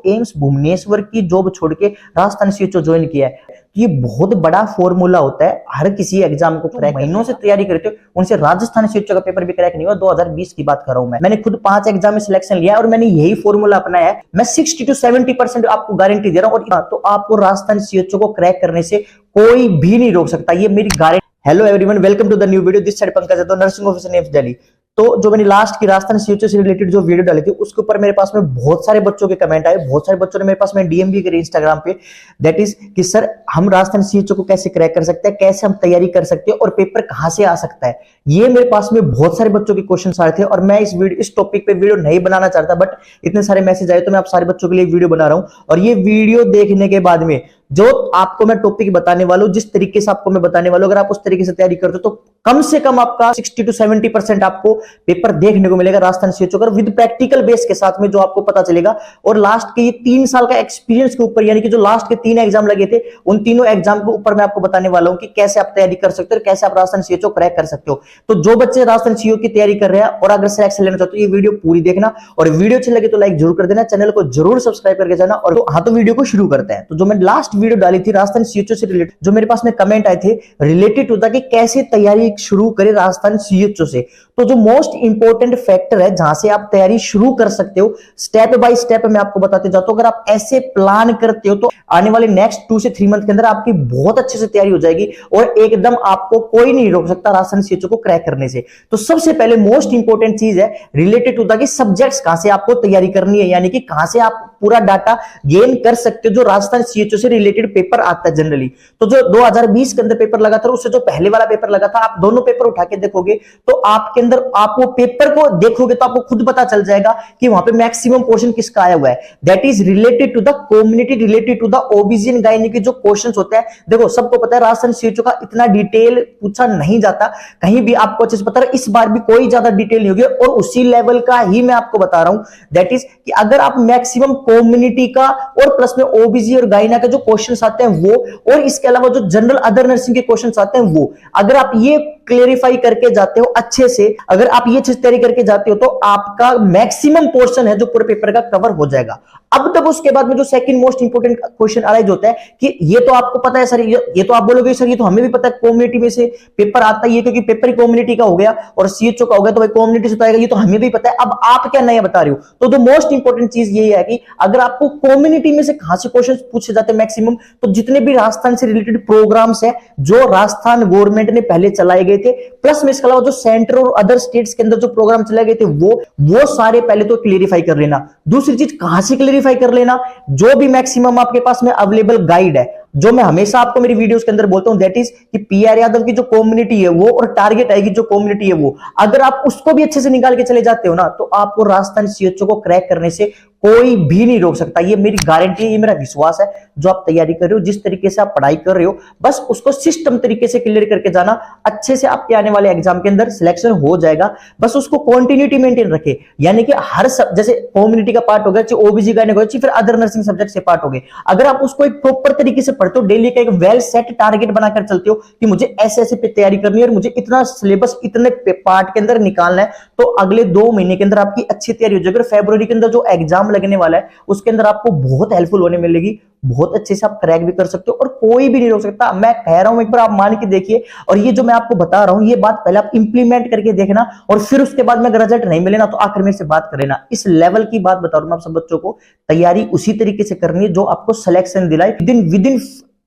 AIIMS Bhubaneswar की job छोड़ के राजस्थान सीएचओ ज्वाइन किया है। ये बहुत बड़ा फॉर्मूला होता है हर किसी एग्जाम को क्रैक महीनों से तैयारी करते हो उनसे राजस्थान सीएचओ का पेपर भी क्रैक नहीं हुआ। 2020 की बात कर रहा हूं मैंने खुद 5 एग्जाम में सिलेक्शन लिया और मैंने यही फॉर्मूला अपनाया है। मैं 60 to 70% आपको गारंटी दे रहा हूं और तो आपको राजस्थान सीएचओ को क्रैक करने से कोई भी नहीं रोक सकता, ये मेरी guarantee. Hello everyone, welcome to the new video. This side Pankaj है, नर्सिंग ऑफिसर एम्स दिल्ली। तो जो मैंने लास्ट की राजस्थान सीएचओ से रिलेटेड जो वीडियो डाली थी उसके ऊपर मेरे पास में बहुत सारे बच्चों के कमेंट आए, बहुत सारे बच्चों ने मेरे पास में डीएम भी करी इंस्टाग्राम पे, दैट इज कि सर हम राजस्थान सीएचओ को कैसे क्रैक कर सकते हैं, कैसे हम तैयारी कर सकते हैं और पेपर कहां से आ सकता है। ये मेरे पास में बहुत सारे बच्चों के क्वेश्चन आए थे और मैं इस टॉपिक पे वीडियो नहीं बनाना चाहता, बट इतने सारे मैसेज आए तो मैं आप सारे बच्चों के लिए वीडियो बना रहा हूं। और ये वीडियो देखने के बाद में जो आपको मैं टॉपिक बताने वाला हूं, जिस तरीके से आपको मैं बताने वाला हूं, अगर आप उस तरीके से तैयारी करते हो तो कम से कम आपका 60 to 70% आपको पेपर देखने को मिलेगा राजस्थान सीएचओ का विद प्रैक्टिकल बेस के साथ में, जो आपको पता चलेगा। और लास्ट के ये 3 साल का एक्सपीरियंस के ऊपर, यानी कि जो लास्ट के 3 एग्जाम लगे थे उन तीनों एग्जाम के ऊपर मैं आपको बताने वाला हूं कि कैसे आप तैयारी कर सकते हो और कैसे आप राजस्थान सीएचओ क्रैक कर सकते हो। तो जो बच्चे राजस्थान सीएचओ की तैयारी कर रहे हैं और अगर सिलेक्शन लेना चाहते हो, ये वीडियो पूरी देखना और वीडियो अच्छी लगे तो लाइक जरूर कर देना, चैनल को जरूर सब्सक्राइब करके जाना। और हाँ, तो वीडियो को शुरू करते हैं। तो जो मैं लास्ट वीडियो डाली थी राजस्थान सीएचओ से रिलेटेड, जो मेरे पास में कमेंट आए थे रिलेटेड होता कि कैसे तैयारी शुरू करें राजस्थान सीएचओ से। तो जो मोस्ट इंपोर्टेंट फैक्टर है जहां से आप तैयारी शुरू कर सकते हो, स्टेप बाय स्टेप मैं आपको बताते जाता हूं। अगर आप ऐसे प्लान करते हो तो आने वाले नेक्स्ट 2 से 3 मंथ के अंदर आपकी बहुत अच्छे से तैयारी हो जाएगी और एकदम आपको कोई नहीं रोक सकता राजस्थान सीएचओ को क्रैक करने से। तो सबसे पहले मोस्ट इंपोर्टेंट चीज है रिलेटेड होता कि सब्जेक्ट्स कहां से आपको तैयारी करनी है, यानी कि कहां से आप पूरा डाटा गेन कर सकते हो जो राजस्थान सीएचओ से रिलेटेड पेपर आता है जनरली। तो जो 2020 के अंदर पेपर लगा था उससे जो पहले वाला पेपर लगा था, आप दोनों पेपर उठा के देखोगे तो आपके अंदर आप वो पेपर को देखोगे तो आपको खुद पता चल जाएगा कि वहां पे मैक्सिमम क्वेश्चन किसका आया हुआ है। That is related to the community, related to the OBC and gynae के जो क्वेश्चंस होते हैं। देखो सबको पता है राजस्थान सीएचओ का इतना डिटेल पूछा नहीं जाता कहीं भी, आपको अच्छे से पता है। इस बार भी कोई ज्यादा डिटेल नहीं होगी और उसी लेवल का ही मैं आपको बता रहा हूं। दैट इज कि अगर आप मैक्सिमम कम्युनिटी का और प्लस में ओबीसी और गायना के जो क्वेश्चंस आते हैं वो, और इसके अलावा जो जनरल अदर नर्सिंग के क्वेश्चंस आते हैं वो, अगर आप ये क्लेरिफाई करके जाते हो अच्छे से, अगर आप ये चीज तैयारी करके जाते हो तो आपका मैक्सिमम पोर्शन है जो पूरे पेपर का कवर हो जाएगा। अब तक उसके बाद में जो second most important question arise होता है कि ये तो आपको पता है सर, ये तो आप बोलोगे सर ये तो हमें भी पता है कम्युनिटी में से पेपर आता है, क्योंकि पेपर ही कम्युनिटी का हो गया और सीएचओ का हो गया तो भाई कम्युनिटी से तो आएगा, ये तो हमें भी पता है। अब आप क्या नया बता रहे हो? तो जो मोस्ट इंपोर्टेंट चीज ये है कि अगर आपको कम्युनिटी में से कहां से क्वेश्चन पूछे जाते हैं मैक्सिमम, तो जितने भी राजस्थान से रिलेटेड प्रोग्राम्स है जो राजस्थान गवर्नमेंट ने पहले चलाए गए थे, प्लस में इसके अलावा जो सेंटर और अदर स्टेट्स के अंदर जो प्रोग्राम चलाए गए थे वो सारे पहले तो क्लियरिफाई कर लेना। दूसरी चीज कहां से क्लियरिफाई कर लेना, जो भी मैक्सिमम आपके पास में अवेलेबल गाइड है, जो मैं हमेशा आपको मेरी वीडियोस के अंदर बोलता हूं, दैट इज कि पीआर यादव की जो कम्युनिटी है वो और टारगेट आएगी जो कम्युनिटी है वो, अगर आप उसको भी अच्छे से निकाल के चले जाते हो ना तो आपको राजस्थान सीएचओ को क्रैक करने से कोई भी नहीं रोक सकता। ये मेरी गारंटी है, ये मेरा विश्वास है। जो आप तैयारी कर रहे हो, जिस तरीके से आप पढ़ाई कर रहे हो, बस उसको सिस्टम तरीके से क्लियर करके जाना, अच्छे से आपके आने वाले एग्जाम के अंदर सिलेक्शन हो जाएगा। बस उसको कंटिन्यूटी मेंटेन रखे, यानी कि हर जैसे कम्युनिटी का पार्ट हो गया, चाहे ओबीसी का हो गया, फिर अदर नर्सिंग सब्जेक्ट से पार्ट हो गए, अगर आप उसको एक प्रॉपर तरीके से पढ़ते हो, डेली का एक वेल सेट टारगेट बनाकर चलते हो कि मुझे ऐसे ऐसे पे तैयारी करनी है और मुझे इतना सिलेबस इतने पार्ट के अंदर निकालना है, तो अगले 2 महीने के अंदर आपकी अच्छी तैयारी हो जाएगी। फरवरी के अंदर जो एग्जाम लगने वाला है उसके अंदर आपको बहुत हेल्पफुल होने मिलेगी, बहुत अच्छे से आप क्रैक भी कर सकते हो और कोई भी नहीं रोक सकता। मैं कह रहा हूं, एक बार आप मान के देखिए, और ये जो मैं आपको बता रहा हूं ये बात पहले आप इंप्लीमेंट करके देखना और फिर उसके बाद में रिजल्ट नहीं मिले ना तो आखिर में से बात कर लेना। इस लेवल की बात बता रहा हूं मैं आप सब बच्चों को, तैयारी उसी तरीके से करनी है जो आपको सिलेक्शन दिलाए विद इन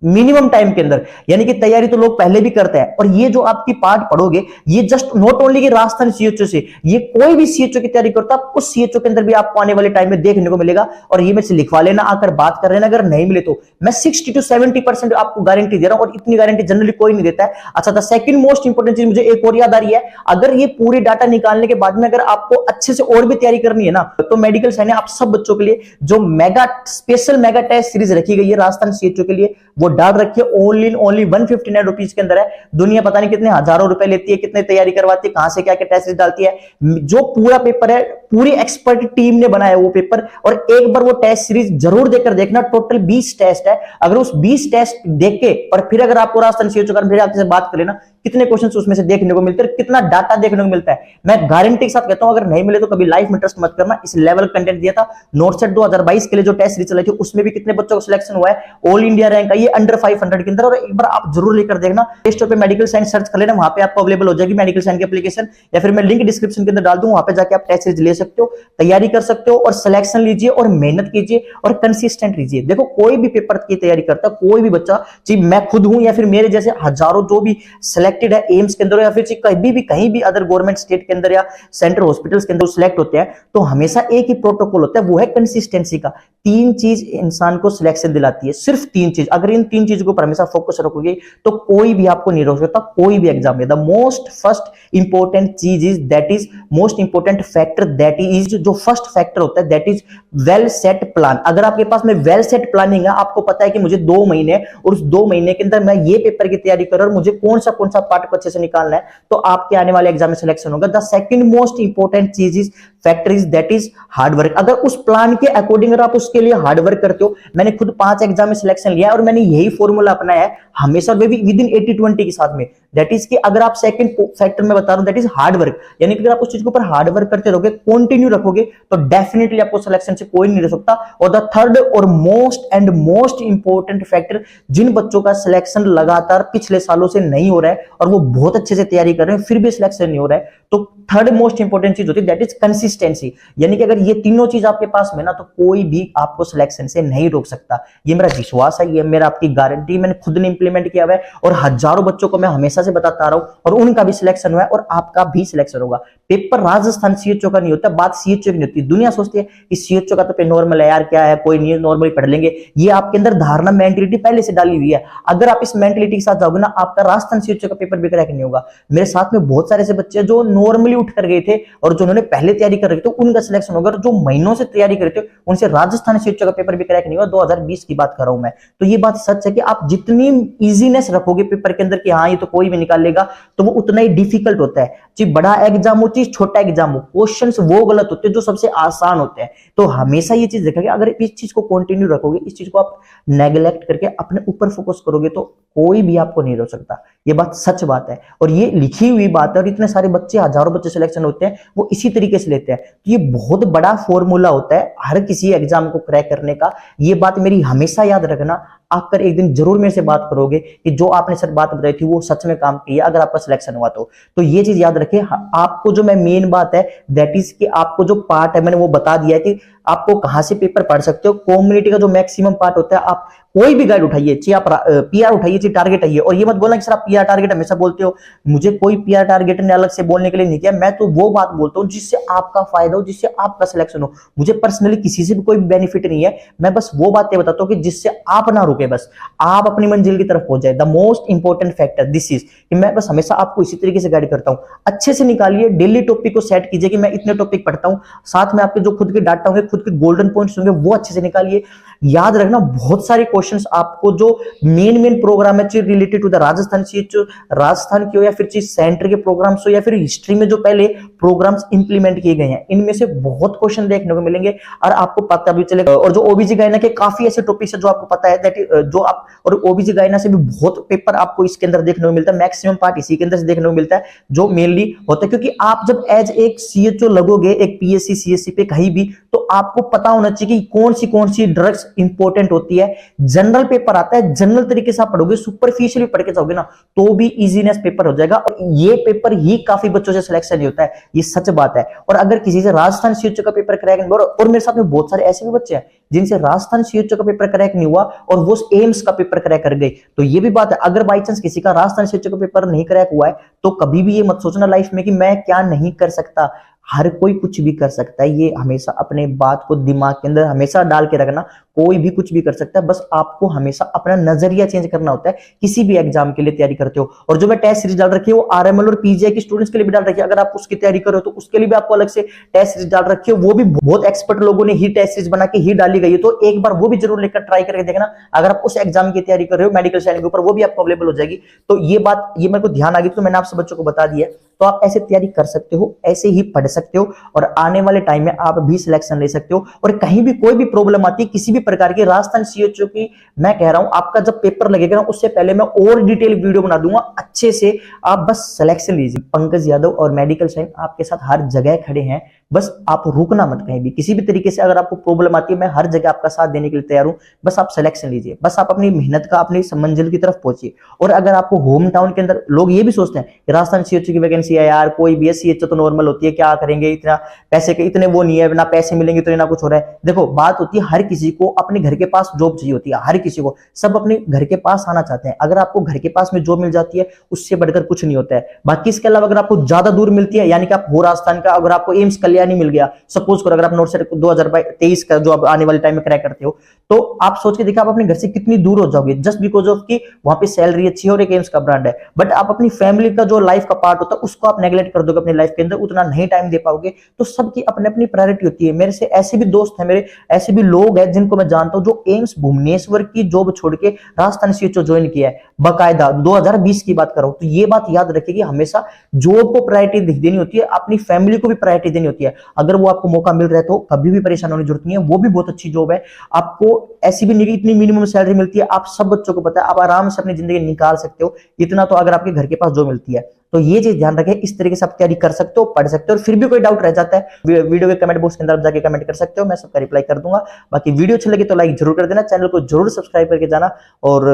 मिनिमम टाइम के अंदर, यानी कि तैयारी तो लोग पहले भी करते हैं। और ये जो आपकी पार्ट पढ़ोगे ये जस्ट नॉट ओनली कि राजस्थान सीएचओ से, ये कोई भी सीएचओ की तैयारी करता है उस सीएचओ के अंदर भी आपको आने वाले टाइम में देखने को मिलेगा। और ये में से लिखवा लेना, आकर बात कर लेना, अगर नहीं मिले तो मैं 60 to 70% आपको गारंटी दे रहा हूं और इतनी गारंटी जनरली कोई नहीं देता है। अच्छा, द सेकंड मोस्ट इंपोर्टेंट चीज मुझे एक और याद आ रही है, अगर ये पूरी डाटा निकालने के बाद में अगर आपको अच्छे से और भी तैयारी करनी है ना तो मेडिकल साइंस आप सब बच्चों के लिए जो mega special mega test series रखी गई है राजस्थान सीएचओ के लिए, वो डाल रखिए ओनली 159 रुपीज के अंदर है। दुनिया पता नहीं कितने हजारों रुपए लेती है, कितने तैयारी करवाती है, कहां से क्या क्या टेस्ट डालती है। जो पूरा पेपर है पूरी एक्सपर्ट टीम ने बनाया वो पेपर, और एक बार वो टेस्ट सीरीज जरूर देकर देखना। टोटल 20 टेस्ट है, अगर उस 20 टेस्ट देख के और फिर अगर आपको राजस्थान सीएचओ का फिर आपसे बात कर लेना, कितने क्वेश्चन उसमें से देखने को मिलते हैं, कितना डाटा देखने को मिलता है। मैं गारंटी के साथ कहता हूं, अगर नहीं मिले तो कभी लाइफ में ट्रस्ट मत करना। इस लेवल कंटेंट दिया था। नॉर्थ 2022 के लिए जो टेस्ट सीरीज चलाई थी उसमें भी कितने बच्चों को सिलेक्शन हुआ है, ऑल इंडिया रैंक है ये अंडर 500 के अंदर। और एक बार आप जरूर लेकर देखना, प्ले स्टोर पे मेडिकल साइंस सर्च कर लेना, वहां पे आपको अवेलेबल हो जाएगी मेडिकल साइंस की एप्लीकेशन, या फिर मैं लिंक डिस्क्रिप्शन के अंदर डाल दूं, वहां पे जाके आप टेस्ट सीरीज ले सकते हो, तैयारी कर सकते हो और सिलेक्शन लीजिए और मेहनत कीजिए और कंसिस्टेंट रहिए। देखो कोई भी पेपर की तैयारी करता है, कोई भी बच्चा, चाहे मैं खुद हूं या फिर मेरे जैसे हजारों जो भी सिलेक्टेड है एम्स के अंदर या फिर कहीं भी अदर गवर्नमेंट स्टेट के अंदर या सेंट्रल हॉस्पिटल्स के अंदर सिलेक्ट होते हैं, तो हमेशा एक ही प्रोटोकॉल होता है, वो है कंसिस्टेंसी का। 3 चीज इंसान को सिलेक्शन दिलाती है, सिर्फ 3 चीज। अगर इन 3 चीजों पर हमेशा फोकस रखोगे तो कोई भी आपको नहीं रोक सकता, कोई भी एग्जाम में। द मोस्ट फर्स्ट इंपॉर्टेंट चीज is that is most important factor that is, जो फर्स्ट फैक्टर होता है that is well set plan. अगर आपके पास में वेल सेट प्लानिंग है, आपको पता है कि मुझे 2 महीने और उस 2 महीने के अंदर मैं ये पेपर की तैयारी कर रहा हूं और मुझे कौन सा पार्ट को अच्छे से निकालना है, तो आपके आने वाले एग्जाम में सिलेक्शन होगा। द सेकंड मोस्ट इंपॉर्टेंट चीज is factor is that is hard work. अगर उस प्लान के अकॉर्डिंग अगर आप उसके लिए हार्ड वर्क करते हो, मैंने खुद 5 एग्जाम में सिलेक्शन लिया है और मैंने यही फॉर्मूला अपनाया है हमेशा, वे भी विद इन 80-20 के साथ में। दैट इज कि अगर आप सेकंड फैक्टर में बता रहा हूं दैट इज हार्ड वर्क, यानी कि अगर आप उस चीज के ऊपर हार्ड वर्क करते रहोगे, कंटिन्यू रखोगे, तो डेफिनेटली आपको सिलेक्शन से कोई नहीं रह सकता। और द थर्ड और मोस्ट इंपॉर्टेंट फैक्टर, जिन बच्चों का सिलेक्शन लगातार पिछले सालों से नहीं हो रहा है और वो बहुत अच्छे से तैयारी कर रहे हैं फिर भी सिलेक्शन नहीं हो रहा है, तो थर्ड मोस्ट इंपॉर्टेंट चीज होती है दैट इज कंसिस्टेंसी। यानी कि अगर ये तीनों चीज आपके पास में ना, तो कोई भी आपको सिलेक्शन से नहीं रोक सकता। ये मेरा विश्वास है, ये मेरा आपकी गारंटी, मैंने खुद ने इंप्लीमेंट किया हुआ है और हजारों बच्चों को मैं हमेशा से बताता आ रहा हूं और उनका भी सिलेक्शन हुआ है और आपका भी सिलेक्शन होगा। पेपर राजस्थान सीएचओ का नहीं होता, बात सीएचओ की नहीं होती। दुनिया सोचती है कि सीएचओ का तो नॉर्मल है यार, क्या है, कोई नहीं, नॉर्मली पढ़ लेंगे। ये आपके अंदर धारणा, मेंटलिटी पहले से डाली हुई है। अगर आप इस मेंटलिटी के साथ जाओगे ना, आपका राजस्थान सीएचओ का पेपर भी क्रैक नहीं होगा। मेरे साथ में बहुत सारे ऐसे बच्चे जो नॉर्मली उठ कर गए थे और जो उन्होंने पहले तैयारी कर रखी थी उनका सिलेक्शन होगा, जो महीनों से तैयारी कर रहे थे उनसे राजस्थान सीएचओ का पेपर भी क्रैक नहीं हुआ। 2020 की बात कर रहा हूं मैं। तो ये बात सच है कि आप जितनी इजीनेस रखोगे पेपर के अंदर कि हाँ ये तो कोई भी निकाल लेगा, तो वो उतना ही डिफिकल्ट होता है। चाहे बड़ा एग्जाम हो चाहे छोटा एग्जाम हो, क्वेश्चंस वो गलत होते हैं जो सबसे आसान होते हैं। तो हमेशा ये चीज देखा कि अगर इस चीज को कंटिन्यू रखोगे, इस चीज को आप नेग्लेक्ट करके अपने ऊपर फोकस करोगे, तो कोई भी आपको नहीं रोक सकता। ये बात सच बात है और ये लिखी हुई बात है। और इतने सारे बच्चे, हजारों बच्चे सिलेक्शन होते हैं, वो इसी तरीके से लेते हैं। तो ये बहुत बड़ा फॉर्मूला होता है हर किसी एग्जाम को क्रैक करने का। ये बात मेरी हमेशा याद रखना। आप कर एक दिन जरूर मेरे से बात करोगे कि जो आपने सर बात बताई थी वो सच में काम किया, अगर आपका सिलेक्शन हुआ तो ये चीज याद रखिए। आपको जो मैं मेन बात है दैट इज कि आपको जो पार्ट है मैंने वो बता दिया है कि आपको कहां से पेपर पढ़ सकते हो। कम्युनिटी का जो मैक्सिमम पार्ट होता है, आप कोई भी गाइड उठाइए, चाहे आप पीआर उठाइए चाहे टारगेट आइए। और ये मत बोलना कि सर आप पीआर टारगेट हमेशा बोलते हो, मुझे कोई पीआर टारगेट ने अलग से बोलने के लिए नहीं किया। मैं तो वो बात बोलता हूँ जिससे आपका फायदा हो, जिससे आपका सिलेक्शन हो। मुझे पर्सनली किसी से भी कोई बेनिफिट नहीं है, मैं बस वो बातें बताता हूँ कि जिससे आप ना रुके, बस आप अपनी मंजिल की तरफ पहुंच जाए। The most important factor this is कि मैं बस हमेशा आपको इसी तरीके से गाइड करता हूं। अच्छे से निकालिए, डेली टॉपिक को सेट कीजिए कि मैं इतने टॉपिक पढ़ता हूं, साथ में आपके जो खुद के डाटा होंगे, खुद के गोल्डन पॉइंट्स होंगे, वो अच्छे से निकालिए। याद रखना बहुत सारे क्वेश्चंस आपको जो मेन प्रोग्राम है related to the Rajasthan CHO, Rajasthan की हो या फिर सेंटर के प्रोग्राम्स हो या फिर हिस्ट्री में जो पहले प्रोग्राम्स इंप्लीमेंट किए गए हैं, इनमें से बहुत क्वेश्चन देखने को मिलेंगे और आपको पता भी चलेगा। और जो ओबीजी गाइना के काफी ऐसे टॉपिक्स है जो आपको पता है दैट जो आप, और ओबीजी गाइना से भी बहुत पेपर आपको इसके अंदर देखने को मिलता है। मैक्सिमम पार्ट इसी के अंदर से देखने को मिलता है जो मेनली होता है, क्योंकि आप जब एज एक सीएचओ लगोगे एक पीएससी सीएससी पे कहीं भी, तो आपको पता होना चाहिए कि कौन सी ड्रग्स इंपॉर्टेंट होती है। जनरल पेपर आता है, जनरल तरीके से आप पढ़ोगे, सुपरफिशियली पढ़ के जाओगे ना तो भी इजीनेस पेपर हो जाएगा। और ये पेपर ही काफी बच्चों से सिलेक्शन नहीं होता है, ये सच बात है। और अगर किसी से राजस्थान सीएचओ का पेपर क्रैक नहीं हुआ, और मेरे साथ में बहुत सारे ऐसे भी बच्चे हैं जिनसे राजस्थान सीएचओ का पेपर क्रैक नहीं हुआ और वो एम्स का पेपर क्रैक कर गए, तो ये भी बात है। अगर बाई चांस किसी का राजस्थान सीएचओ का पेपर नहीं क्रैक हुआ है, तो कभी भी ये मत सोचना लाइफ में कि मैं क्या नहीं कर सकता। हर कोई कुछ भी कर सकता है, ये हमेशा अपने बात को दिमाग के अंदर हमेशा डाल के रखना। कोई भी कुछ भी कर सकता है, बस आपको हमेशा अपना नजरिया चेंज करना होता है किसी भी एग्जाम के लिए तैयारी करते हो। और जो मैं टेस्ट सीरीज डाल रखी है वो आरएमएल और पीजीआई के स्टूडेंट्स के लिए भी डाल रखी है। अगर आप उसकी तैयारी करो तो उसके लिए भी आपको अलग से टेस्ट सीरीज डाल रखी है, वो भी बहुत एक्सपर्ट लोगों ने ही टेस्ट सीरीज बना के ही डाली गई है। तो एक बार वो भी जरूर लेकर ट्राई करके देखना। अगर आप उस एग्जाम की तैयारी कर रहे हो मेडिकल साइंस के ऊपर, वो भी आपको अवेलेबल हो जाएगी। तो ये बात, ये मेरे को ध्यान आ गई तो मैंने आप सब बच्चों को बता दिया। तो आप ऐसे तैयारी कर सकते हो, ऐसे ही पढ़ सकते हो और आने वाले टाइम में आप भी सिलेक्शन ले सकते हो। और कहीं भी कोई भी प्रॉब्लम आती है किसी भी प्रकार की, राजस्थान सीएचओ की मैं कह रहा हूं, आपका जब पेपर लगेगा ना उससे पहले मैं और डिटेल वीडियो बना दूंगा अच्छे से, आप बस सिलेक्शन लीजिए। पंकज यादव और मेडिकल साइन आपके साथ हर जगह खड़े हैं, बस आप रुकना मत कहीं भी, किसी भी तरीके से अगर आपको प्रॉब्लम आती है मैं हर जगह आपका साथ देने के लिए तैयार हूं। बस आप सिलेक्शन लीजिए, बस आप अपनी मेहनत का अपनी मंजिल की तरफ पहुंचिए। और अगर आपको होम टाउन के अंदर, लोग ये भी सोचते हैं कि राजस्थान सीएचओ की वैकेंसी है यार, कोई भी सीएचओ तो नॉर्मल होती है, क्या करेंगे, इतना पैसे के इतने वो नहीं है, ना पैसे मिलेंगे तो ना कुछ हो रहा है। देखो बात होती है, हर किसी को अपने घर के पास जॉब चाहिए होती है, हर किसी को, सब अपने घर के पास आना चाहते हैं। अगर आपको घर के पास में जॉब मिल जाती है उससे बढ़कर कुछ नहीं होता है। बाकी इसके अलावा अगर आपको ज्यादा दूर मिलती है, यानी कि आप हो राजस्थान का, अगर आपको एम्स कल्याणी मिल गया, सपोज करो, अगर आप नोट सेट 2023 का जो आप आने वाले टाइम में क्रैक करते हो, तो आप सोच के देखिए आप अपने घर से कितनी दूर हो जाओगे, जस्ट बिकॉज ऑफ कि वहां पे सैलरी अच्छी है और एक एम्स का ब्रांड है। बट आप अपनी फैमिली का जो लाइफ का पार्ट होता है उसको आप नेगलेक्ट कर दोगे अपनी लाइफ के अंदर, उतना नहीं टाइम दे पाओगे। तो सबकी अपनी अपनी प्रायोरिटी होती है। मेरे से ऐसे भी दोस्त हैं, मेरे ऐसे भी लोग हैं जिनको मैं जानता हूं जो एम्स भुवनेश्वर की जॉब छोड़ के राजस्थान सीएचओ ज्वाइन किया है, बकायदा 2020 की बात कर रहा हूं। तो ये बात याद रखिए, हमेशा जॉब को प्रायोरिटी देनी होती है, अपनी फैमिली को भी प्रायोरिटी देनी होती है। अगर वो आपको मौका मिल रहा है तो कभी भी परेशान होने की जरूरत नहीं है, वो भी बहुत अच्छी जॉब है। आपको ऐसी भी नहीं इतनी मिनिमम सैलरी मिलती है, आप सब बच्चों को पता है, आप आराम से अपनी जिंदगी निकाल सकते हो इतना, तो अगर आपके घर के पास जो मिलती है। तो ये चीज ध्यान रखें, इस तरीके से आप तैयारी कर सकते हो, पढ़ सकते हो। और फिर भी कोई डाउट रह जाता है वीडियो के कमेंट बॉक्स के अंदर जाके कमेंट कर सकते हो, मैं सबका रिप्लाई कर दूंगा। बाकी वीडियो अच्छी लगी तो लाइक जरूर कर देना, चैनल को जरूर सब्सक्राइब करके जाना, और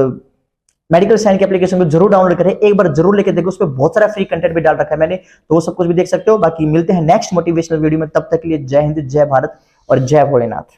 मेडिकल साइंस की एप्लीकेशन को जरूर डाउनलोड करें, एक बार जरूर लेके देखो, उस पर बहुत सारा फ्री कंटेंट भी डाल रखा है मैंने, तो वो सब कुछ भी देख सकते हो। बाकी मिलते हैं नेक्स्ट मोटिवेशनल वीडियो में, तब तक के लिए जय हिंद, जय भारत और जय भोलेनाथ।